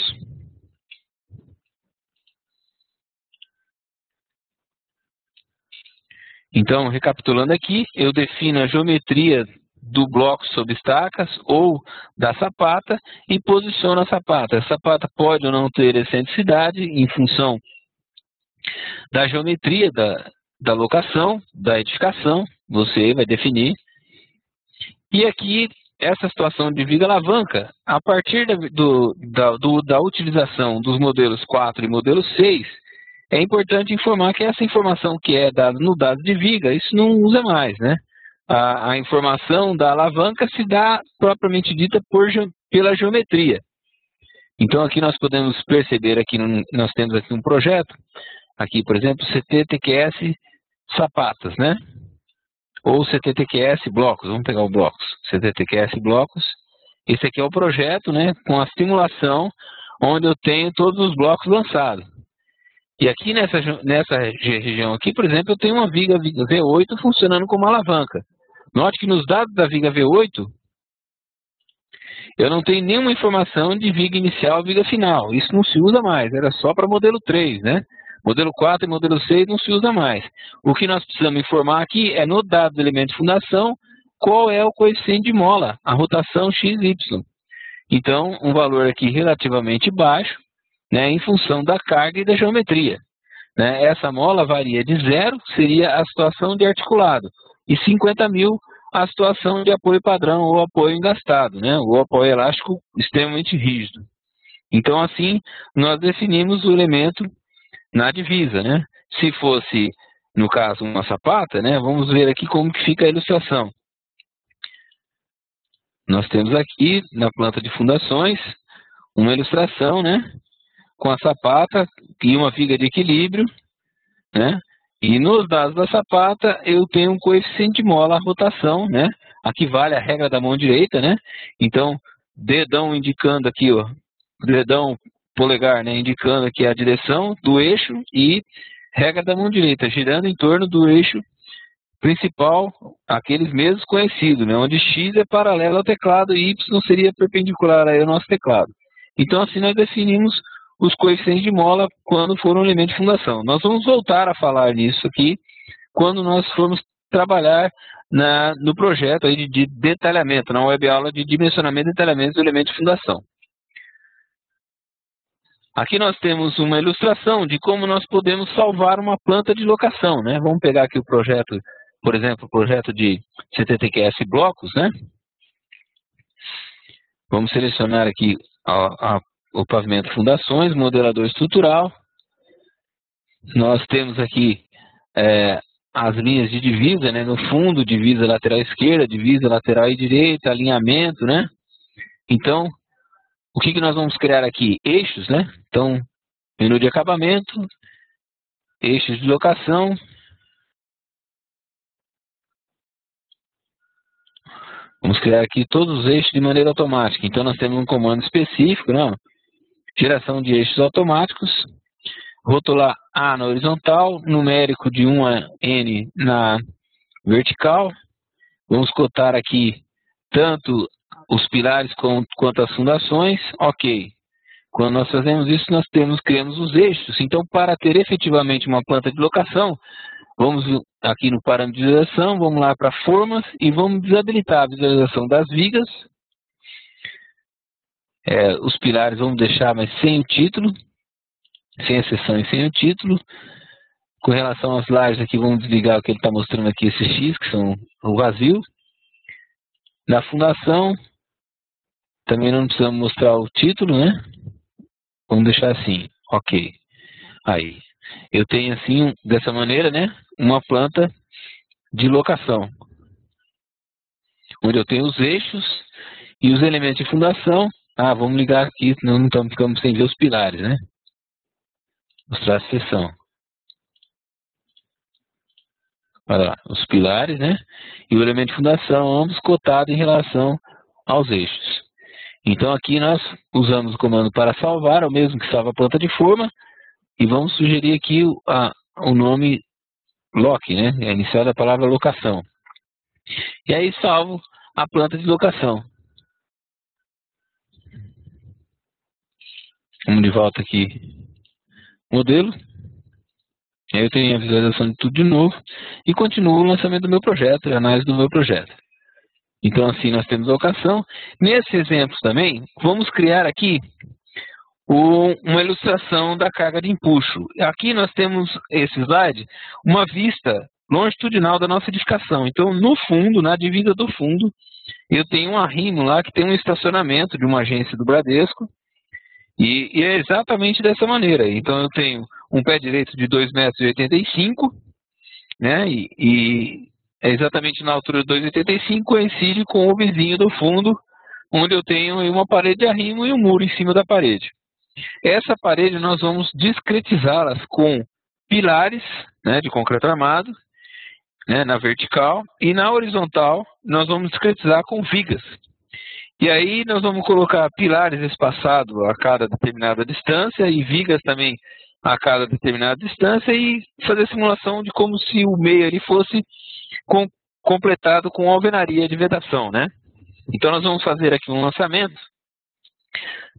Então, recapitulando aqui, eu defino a geometria do bloco sob estacas ou da sapata e posiciono a sapata. A sapata pode ou não ter excentricidade em função da geometria da locação, da edificação, você vai definir. E aqui, essa situação de viga alavanca, a partir da utilização dos modelos 4 e modelo 6, é importante informar que essa informação que é dada no dado de viga, isso não usa mais, né? A informação da alavanca se dá propriamente dita pela geometria. Então aqui nós podemos perceber, nós temos aqui um projeto, aqui por exemplo, CTTQS sapatas, né? Ou CTTQS blocos, vamos pegar o blocos, CTTQS blocos. Esse aqui é o projeto, né? Com a simulação, onde eu tenho todos os blocos lançados. E aqui nessa região aqui, por exemplo, eu tenho uma viga V8 funcionando como alavanca. Note que nos dados da viga V8, eu não tenho nenhuma informação de viga inicial e viga final. Isso não se usa mais, era só para modelo 3, né? Modelo 4 e modelo 6 não se usa mais. O que nós precisamos informar aqui é no dado do elemento de fundação, qual é o coeficiente de mola, a rotação XY. Então, um valor aqui relativamente baixo, né, em função da carga e da geometria. Né? Essa mola varia de 0, seria a situação de articulado, e 50.000 a situação de apoio padrão ou apoio engastado, né? Ou apoio elástico extremamente rígido. Então, assim, nós definimos o elemento na divisa, né? Se fosse, no caso, uma sapata, né? Vamos ver aqui como que fica a ilustração. Nós temos aqui, na planta de fundações, uma ilustração, né? Com a sapata e uma viga de equilíbrio, né? E nos dados da sapata, eu tenho um coeficiente de mola, a rotação, né? Aqui vale a regra da mão direita, né? Então, dedão indicando aqui, ó, dedão polegar, né, indicando aqui a direção do eixo e régua da mão direita, girando em torno do eixo principal, aqueles mesmos conhecidos, né, onde X é paralelo ao teclado e Y seria perpendicular aí ao nosso teclado. Então assim nós definimos os coeficientes de mola quando for um elemento de fundação. Nós vamos voltar a falar nisso aqui quando nós formos trabalhar no projeto aí de detalhamento, na web aula de dimensionamento e detalhamento do elemento de fundação. Aqui nós temos uma ilustração de como nós podemos salvar uma planta de locação, né? Vamos pegar aqui o projeto, por exemplo, o projeto de CTTQS blocos, né? Vamos selecionar aqui o pavimento fundações, modelador estrutural. Nós temos aqui as linhas de divisa, né? No fundo, divisa lateral esquerda, divisa lateral direita, alinhamento, né? Então, o que nós vamos criar aqui? Eixos, né? Então, menu de acabamento, eixos de locação. Vamos criar aqui todos os eixos de maneira automática. Então, nós temos um comando específico, né? Geração de eixos automáticos. Rotular A na horizontal, numérico de 1 a N na vertical. Vamos cotar aqui tanto os pilares quanto as fundações. Ok. Quando nós fazemos isso, nós criamos os eixos. Então, para ter efetivamente uma planta de locação, vamos aqui no parâmetro de visualização, vamos lá para formas e vamos desabilitar a visualização das vigas. Os pilares vamos deixar, mas sem o título, sem exceção e sem o título. Com relação às lajes aqui, vamos desligar o que ele está mostrando aqui, esse X, que são o vazio. Na fundação, também não precisamos mostrar o título, né? Vamos deixar assim, ok. Aí, eu tenho assim, dessa maneira, né, uma planta de locação, onde eu tenho os eixos e os elementos de fundação. Vamos ligar aqui, senão não ficamos sem ver os pilares, né? Mostrar a seção. Olha lá, os pilares, né? E o elemento de fundação, ambos cotados em relação aos eixos. Então aqui nós usamos o comando para salvar, é o mesmo que salva a planta de forma, e vamos sugerir aqui o nome lock, né? É a inicial da palavra locação. E aí salvo a planta de locação. Vamos de volta aqui, modelo. Aí eu tenho a visualização de tudo de novo e continuo o lançamento do meu projeto, a análise do meu projeto. Então assim nós temos a locação. Nesse exemplo também, vamos criar aqui uma ilustração da carga de empuxo. Aqui nós temos esse slide, uma vista longitudinal da nossa edificação. Então no fundo, na divisa do fundo, eu tenho um arrimo lá que tem um estacionamento de uma agência do Bradesco. E é exatamente dessa maneira. Então eu tenho um pé direito de 2,85 m, né? E é exatamente na altura de 2,85 coincide com o vizinho do fundo, onde eu tenho uma parede de arrimo e um muro em cima da parede. Essa parede nós vamos discretizá-las com pilares, né, de concreto armado, né, na vertical, e na horizontal nós vamos discretizar com vigas. E aí nós vamos colocar pilares espaçados a cada determinada distância e vigas também a cada determinada distância e fazer simulação de como se o meio ali fosse completado com alvenaria de vedação, né? Então nós vamos fazer aqui um lançamento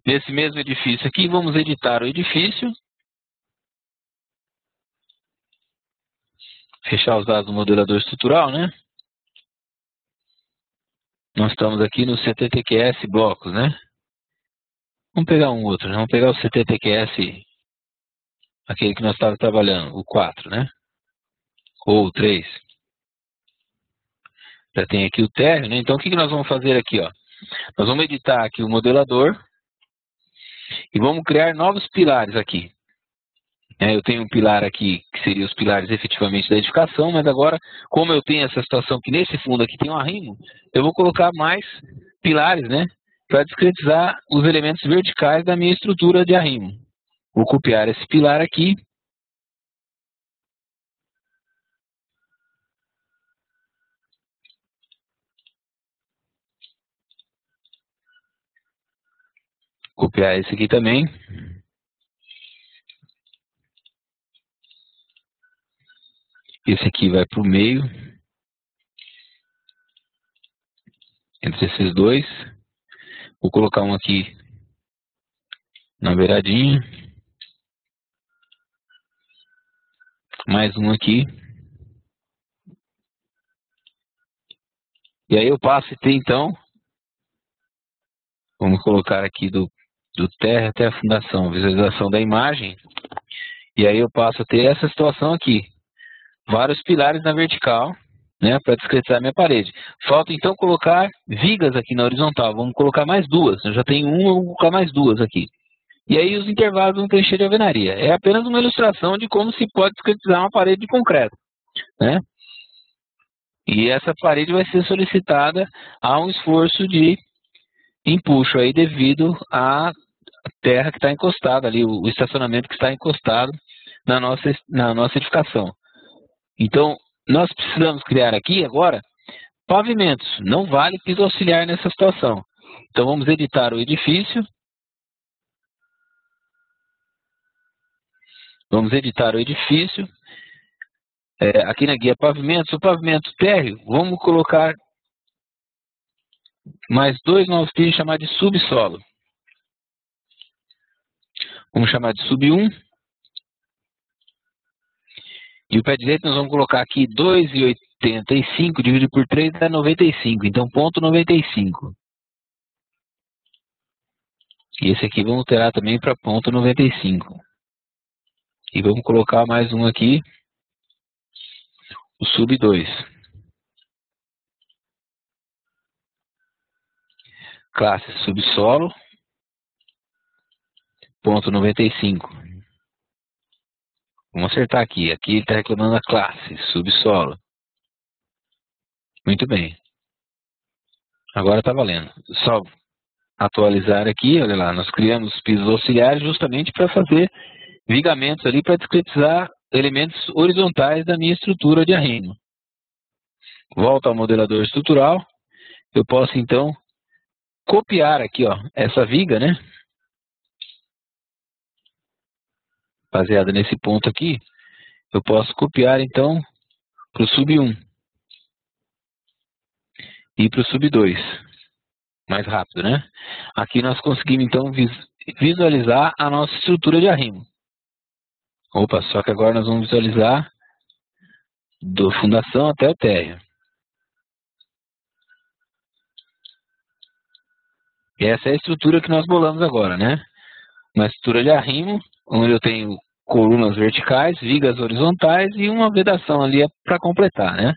desse mesmo edifício aqui, vamos editar o edifício, fechar os dados do modelador estrutural, né? Nós estamos aqui no CTTQS blocos, né? Vamos pegar um outro, né? Vamos pegar o CTTQS, aquele que nós estávamos trabalhando, o 4, né? Ou o 3. Já tem aqui o térreo, né? Então o que nós vamos fazer aqui, ó? Nós vamos editar aqui o modelador e vamos criar novos pilares aqui. Eu tenho um pilar aqui, que seria os pilares efetivamente da edificação, mas agora, como eu tenho essa situação que nesse fundo aqui tem um arrimo, eu vou colocar mais pilares, né, para discretizar os elementos verticais da minha estrutura de arrimo. Vou copiar esse pilar aqui. Copiar esse aqui também. Esse aqui vai para o meio, entre esses dois. Vou colocar um aqui na beiradinha. Mais um aqui. E aí eu passo a ter, então, vamos colocar aqui do térreo até a fundação, visualização da imagem. E aí eu passo a ter essa situação aqui. Vários pilares na vertical, né, para discretizar a minha parede. Falta, então, colocar vigas aqui na horizontal. Vamos colocar mais duas. Eu já tenho uma, vou colocar mais duas aqui. E aí os intervalos vão preencher de alvenaria. É apenas uma ilustração de como se pode discretizar uma parede de concreto, né? E essa parede vai ser solicitada a um esforço de empuxo aí devido à terra que está encostada ali, o estacionamento que está encostado na nossa edificação. Então, nós precisamos criar aqui agora pavimentos. Não vale piso auxiliar nessa situação. Então, vamos editar o edifício. Vamos editar o edifício. Aqui na guia pavimentos, o pavimento térreo, vamos colocar mais dois novos pisos e chamar de subsolo. Vamos chamar de sub 1. E o pé direito nós vamos colocar aqui 2,85 dividido por 3 dá 95. Então, ponto 95. E esse aqui vamos alterar também para ponto 95. E vamos colocar mais um aqui, o sub 2. Classe subsolo, ponto 95. Vamos acertar aqui. Aqui ele está reclamando a classe subsolo. Muito bem. Agora está valendo. Só atualizar aqui, olha lá, nós criamos pisos auxiliares justamente para fazer vigamentos ali para discretizar elementos horizontais da minha estrutura de arrimo. Volto ao modelador estrutural. Eu posso então copiar aqui, ó, essa viga, né? Baseada nesse ponto aqui, eu posso copiar então para o sub 1 e para o sub 2. Mais rápido, né? Aqui nós conseguimos então visualizar a nossa estrutura de arrimo. Opa, só que agora nós vamos visualizar do fundação até o térreo. E essa é a estrutura que nós bolamos agora, né? Uma estrutura de arrimo, onde eu tenho colunas verticais, vigas horizontais e uma vedação ali para completar, né?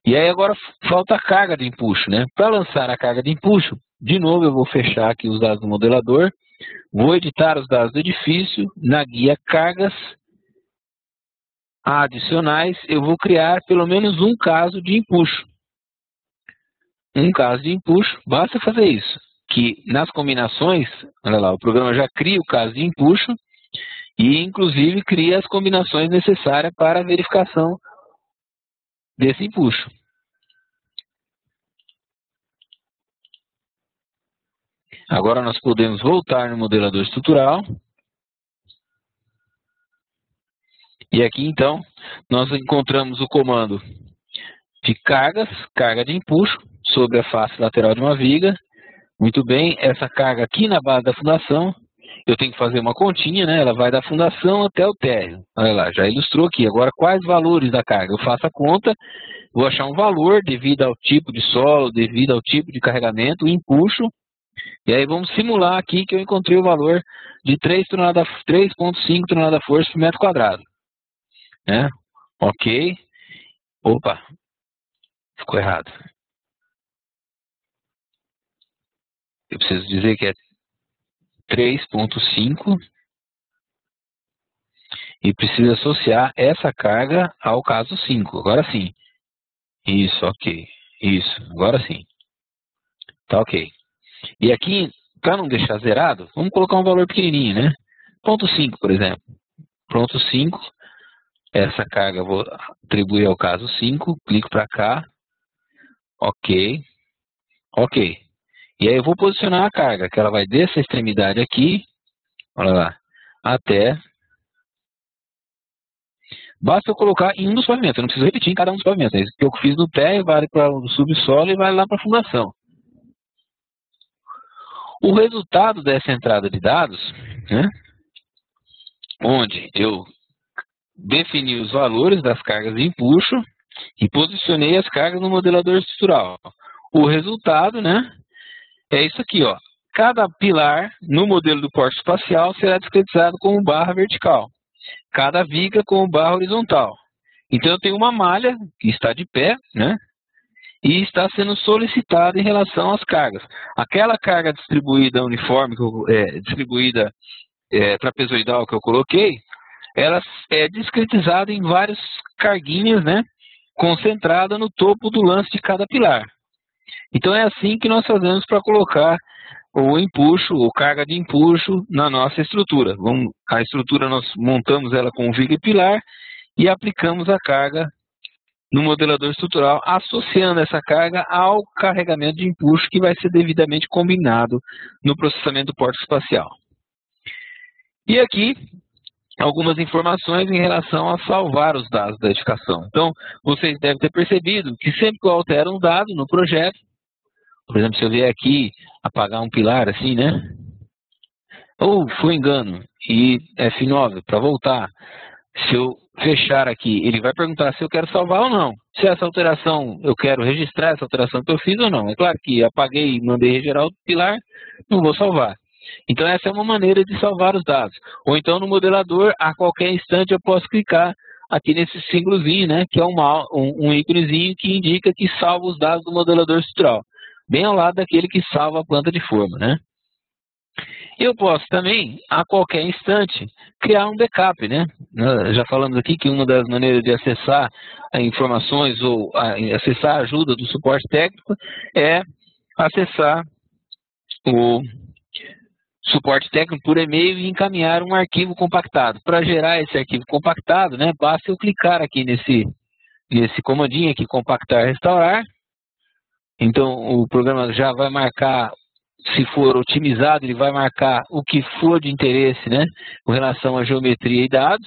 E aí agora falta a carga de empuxo, né? Para lançar a carga de empuxo, de novo eu vou fechar aqui os dados do modelador, vou editar os dados do edifício, na guia cargas adicionais, eu vou criar pelo menos um caso de empuxo. Um caso de empuxo, basta fazer isso. Que nas combinações, olha lá, o programa já cria o caso de empuxo e inclusive cria as combinações necessárias para a verificação desse empuxo. Agora nós podemos voltar no modelador estrutural. E aqui então, nós encontramos o comando de cargas, carga de empuxo, sobre a face lateral de uma viga. Muito bem, essa carga aqui na base da fundação, eu tenho que fazer uma continha, né? Ela vai da fundação até o térreo. Olha lá, já ilustrou aqui. Agora, quais valores da carga? Eu faço a conta, vou achar um valor devido ao tipo de solo, devido ao tipo de carregamento, o empuxo. E aí vamos simular aqui que eu encontrei o valor de 3,5 toneladas força por metro quadrado. Né? Ok. Opa, ficou errado. Eu preciso dizer que é 3,5 e preciso associar essa carga ao caso 5. Agora sim. Isso, ok. Isso, agora sim. Tá ok. E aqui, para não deixar zerado, vamos colocar um valor pequenininho, né? Ponto 5, por exemplo. Ponto 5. Essa carga eu vou atribuir ao caso 5. Clico para cá. Ok. Ok. E aí eu vou posicionar a carga, que ela vai dessa extremidade aqui, olha lá, até Basta eu colocar em um dos pavimentos, eu não preciso repetir em cada um dos pavimentos. Isso que eu fiz no térreo vale para o subsolo e vale lá para a fundação. O resultado dessa entrada de dados, né, onde eu defini os valores das cargas de empuxo e posicionei as cargas no modelador estrutural. O resultado, né, é isso aqui, ó. Cada pilar no modelo do porte espacial será discretizado como barra vertical. Cada viga como barra horizontal. Então eu tenho uma malha que está de pé, né, e está sendo solicitada em relação às cargas. Aquela carga distribuída uniforme, distribuída trapezoidal que eu coloquei, ela é discretizada em várias carguinhas, né, concentrada no topo do lance de cada pilar. Então é assim que nós fazemos para colocar o empuxo, ou carga de empuxo na nossa estrutura. A estrutura nós montamos ela com viga e pilar e aplicamos a carga no modelador estrutural, associando essa carga ao carregamento de empuxo que vai ser devidamente combinado no processamento do porte espacial. E aqui, algumas informações em relação a salvar os dados da edificação. Então, vocês devem ter percebido que sempre que eu altero um dado no projeto, por exemplo, se eu vier aqui apagar um pilar assim, né? Ou foi engano, e F9 para voltar. Se eu fechar aqui, ele vai perguntar se eu quero salvar ou não. Se essa alteração, eu quero registrar essa alteração que eu fiz ou não. É claro que apaguei e mandei regerar o pilar, não vou salvar. Então essa é uma maneira de salvar os dados. Ou então no modelador, a qualquer instante eu posso clicar aqui nesse símbolozinho, né, que é um íconezinho que indica que salva os dados do modelador estrutural. Bem ao lado daquele que salva a planta de forma, né? Eu posso também, a qualquer instante, criar um backup, né? Já falamos aqui que uma das maneiras de acessar informações ou acessar a ajuda do suporte técnico é acessar o suporte técnico por e-mail e encaminhar um arquivo compactado. Para gerar esse arquivo compactado, né, basta eu clicar aqui nesse comandinho aqui, compactar, restaurar. Então o programa já vai marcar, se for otimizado, ele vai marcar o que for de interesse, né, com relação à geometria e dados.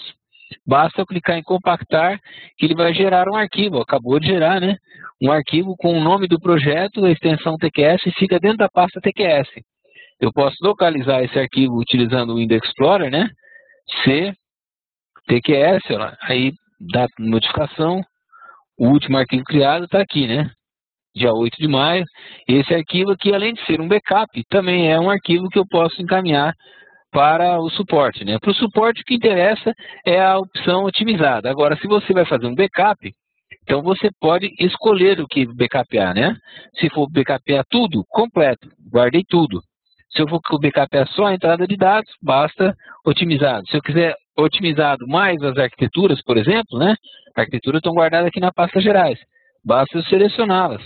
Basta eu clicar em compactar, que ele vai gerar um arquivo. Acabou de gerar, né, um arquivo com o nome do projeto, a extensão TQS, e fica dentro da pasta TQS. Eu posso localizar esse arquivo utilizando o Windows Explorer, né, C, TQS, aí dá notificação, o último arquivo criado está aqui, né, dia 8 de maio. Esse arquivo aqui, além de ser um backup, também é um arquivo que eu posso encaminhar para o suporte, né? Para o suporte, o que interessa é a opção otimizada. Agora, se você vai fazer um backup, então você pode escolher o que backupear, né? Se for backupear tudo, completo, guardei tudo. Se eu for backupear só a entrada de dados, basta otimizado. Se eu quiser otimizado mais as arquiteturas, por exemplo, né? As arquiteturas estão guardadas aqui na pasta gerais. Basta eu selecioná-las.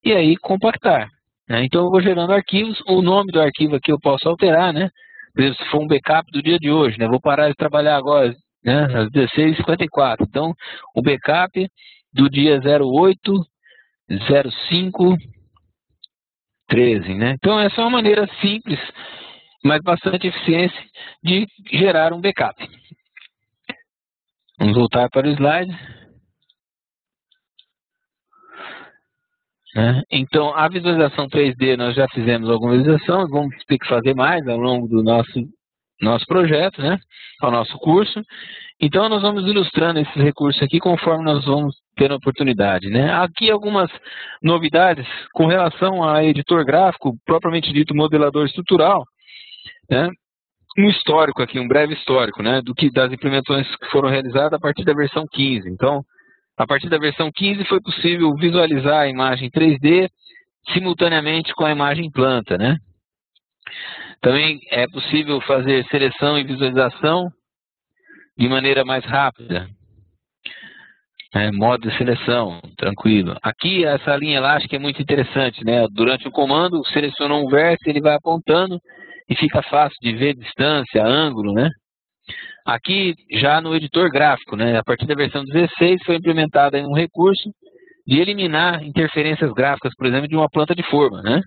E aí compactar, né? Então eu vou gerando arquivos, o nome do arquivo aqui eu posso alterar, né? Por exemplo, se for um backup do dia de hoje, né? Vou parar de trabalhar agora, né, às 16h54. Então, o backup do dia 08/05/13, né? Então essa é uma maneira simples, mas bastante eficiente de gerar um backup. Vamos voltar para o slide. Então, a visualização 3D, nós já fizemos alguma visualização, vamos ter que fazer mais ao longo do nosso projeto, né, ao nosso curso. Então, nós vamos ilustrando esses recursos aqui conforme nós vamos ter a oportunidade, né. Aqui algumas novidades com relação a editor gráfico, propriamente dito modelador estrutural, né. Um histórico aqui, um breve histórico, né, das implementações que foram realizadas a partir da versão 15. Então, a partir da versão 15 foi possível visualizar a imagem 3D simultaneamente com a imagem planta, né? Também é possível fazer seleção e visualização de maneira mais rápida. Modo de seleção, tranquilo. Aqui essa linha elástica é muito interessante, né? Durante o comando, selecionou um vértice, ele vai apontando e fica fácil de ver distância, ângulo, né? Aqui, já no editor gráfico, né, a partir da versão 16, foi implementado um recurso de eliminar interferências gráficas, por exemplo, de uma planta de forma, né?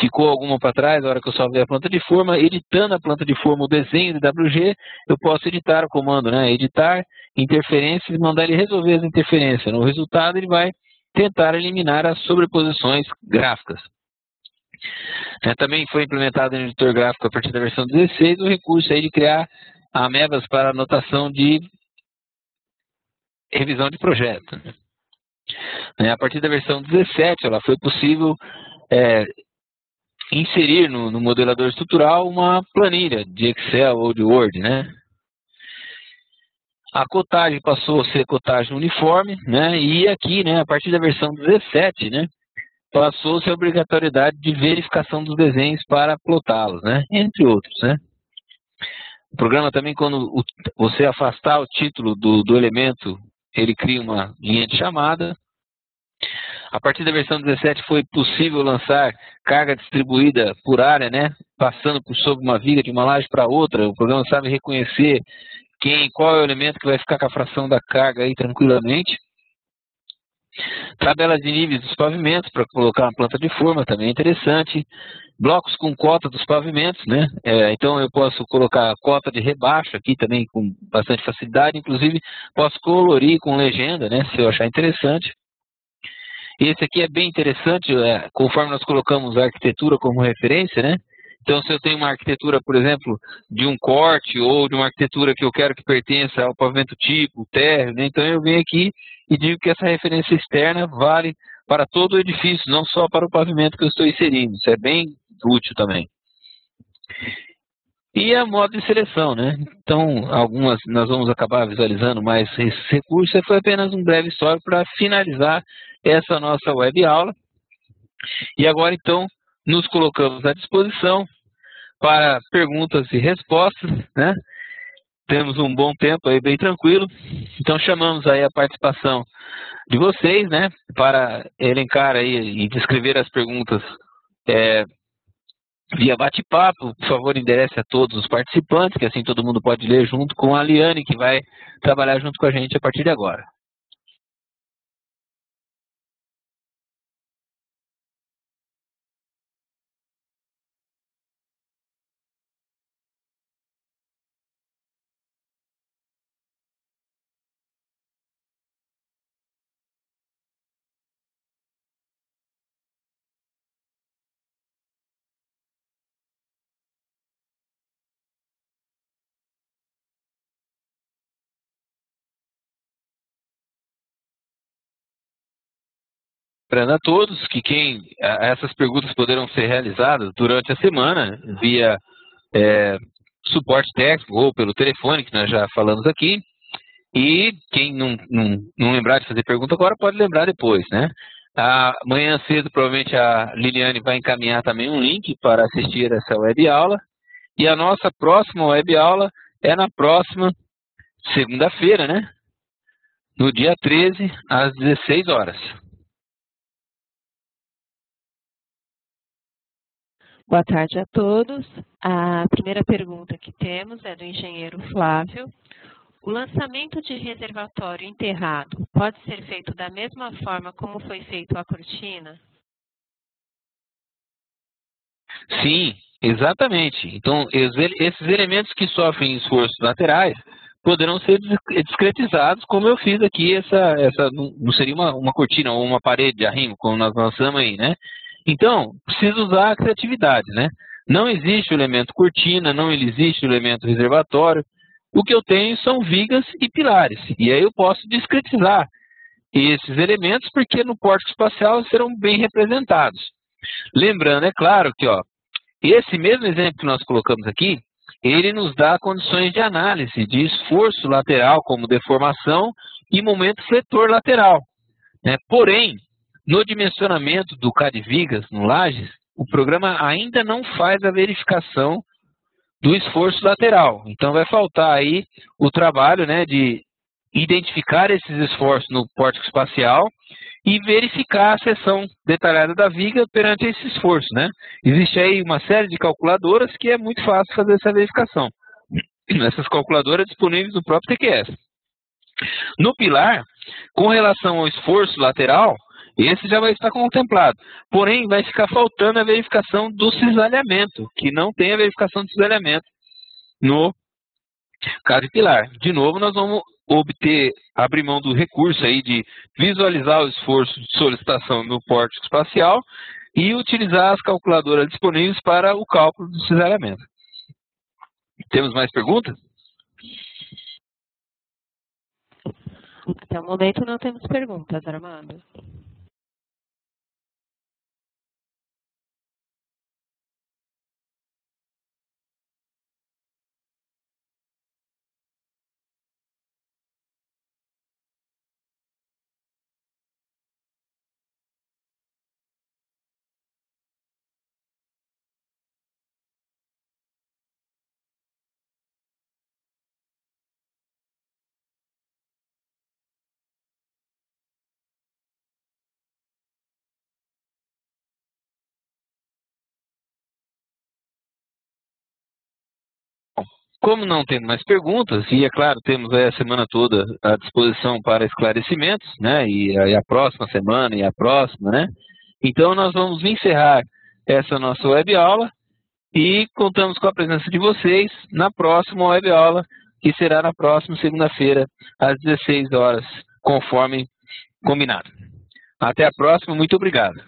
ficou alguma para trás na hora que eu salvei a planta de forma. Editando a planta de forma, o desenho de WG, eu posso editar o comando, né? Editar interferências e mandar ele resolver as interferências. No resultado, ele vai tentar eliminar as sobreposições gráficas. Também foi implementado no editor gráfico a partir da versão 16 o recurso aí de criar amebas para anotação de revisão de projeto. A partir da versão 17, foi possível inserir no modelador estrutural uma planilha de Excel ou de Word, né? A cotagem passou a ser cotagem uniforme, né? E aqui, né, a partir da versão 17, né, passou-se a obrigatoriedade de verificação dos desenhos para plotá-los, né? Entre outros, né? O programa também, quando você afastar o título do elemento, ele cria uma linha de chamada. A partir da versão 17 foi possível lançar carga distribuída por área, né? Passando sobre uma viga de uma laje para outra. O programa sabe reconhecer qual é o elemento que vai ficar com a fração da carga aí tranquilamente. Tabela de níveis dos pavimentos para colocar uma planta de forma, também é interessante. Blocos com cota dos pavimentos, né? Então eu posso colocar cota de rebaixo aqui também com bastante facilidade. Inclusive posso colorir com legenda, né? Se eu achar interessante. Esse aqui é bem interessante, conforme nós colocamos a arquitetura como referência, né? Então, se eu tenho uma arquitetura, por exemplo, de um corte ou de uma arquitetura que eu quero que pertença ao pavimento tipo, térreo, né? Então eu venho aqui e digo que essa referência externa vale para todo o edifício, não só para o pavimento que eu estou inserindo. Isso é bem útil também. E a modo de seleção, né? Então, algumas nós vamos acabar visualizando mais esse recurso. Foi apenas um breve histórico para finalizar essa nossa web aula. E agora, então, nos colocamos à disposição para perguntas e respostas, né? Temos um bom tempo aí, bem tranquilo. Então, chamamos aí a participação de vocês, né? Para elencar aí e descrever as perguntas via bate-papo. Por favor, enderece a todos os participantes, que assim todo mundo pode ler junto com a Liane, que vai trabalhar junto com a gente a partir de agora. Lembrando a todos que essas perguntas poderão ser realizadas durante a semana via suporte técnico ou pelo telefone, que nós já falamos aqui. E quem não lembrar de fazer pergunta agora, pode lembrar depois, né? Amanhã cedo, provavelmente, a Liliane vai encaminhar também um link para assistir essa web aula. E a nossa próxima web aula é na próxima segunda-feira, né? No dia 13, às 16 horas. Boa tarde a todos. A primeira pergunta que temos é do engenheiro Flávio. O lançamento de reservatório enterrado pode ser feito da mesma forma como foi feito a cortina? Sim, exatamente. Então, esses elementos que sofrem esforços laterais poderão ser discretizados, como eu fiz aqui. Essa não seria uma cortina ou uma parede de arrimo, como nós lançamos aí, né? Então, precisa usar a criatividade, né? Não existe o elemento cortina, não existe o elemento reservatório. O que eu tenho são vigas e pilares. E aí eu posso discretizar esses elementos, porque no pórtico espacial serão bem representados. Lembrando, é claro que esse mesmo exemplo que nós colocamos aqui, ele nos dá condições de análise de esforço lateral, como deformação, e momento fletor lateral, né? Porém, no dimensionamento do CAD-Vigas, no Lages, o programa ainda não faz a verificação do esforço lateral. Então, vai faltar aí o trabalho, né, de identificar esses esforços no pórtico espacial e verificar a seção detalhada da viga perante esse esforço, né? Existe aí uma série de calculadoras que é muito fácil fazer essa verificação. Essas calculadoras disponíveis no próprio TQS. No pilar, com relação ao esforço lateral, Esse já vai estar contemplado. Porém, vai ficar faltando a verificação do cisalhamento, que não tem a verificação do cisalhamento no caso pilar. De novo, nós vamos abrir mão do recurso aí de visualizar o esforço de solicitação do pórtico espacial e utilizar as calculadoras disponíveis para o cálculo do cisalhamento. Temos mais perguntas? Até o momento não temos perguntas, Armando. Como não temos mais perguntas, e é claro, temos a semana toda à disposição para esclarecimentos, né, e a próxima semana e a próxima, né, então nós vamos encerrar essa nossa web aula e contamos com a presença de vocês na próxima web aula, que será na próxima segunda-feira, às 16 horas, conforme combinado. Até a próxima, muito obrigado.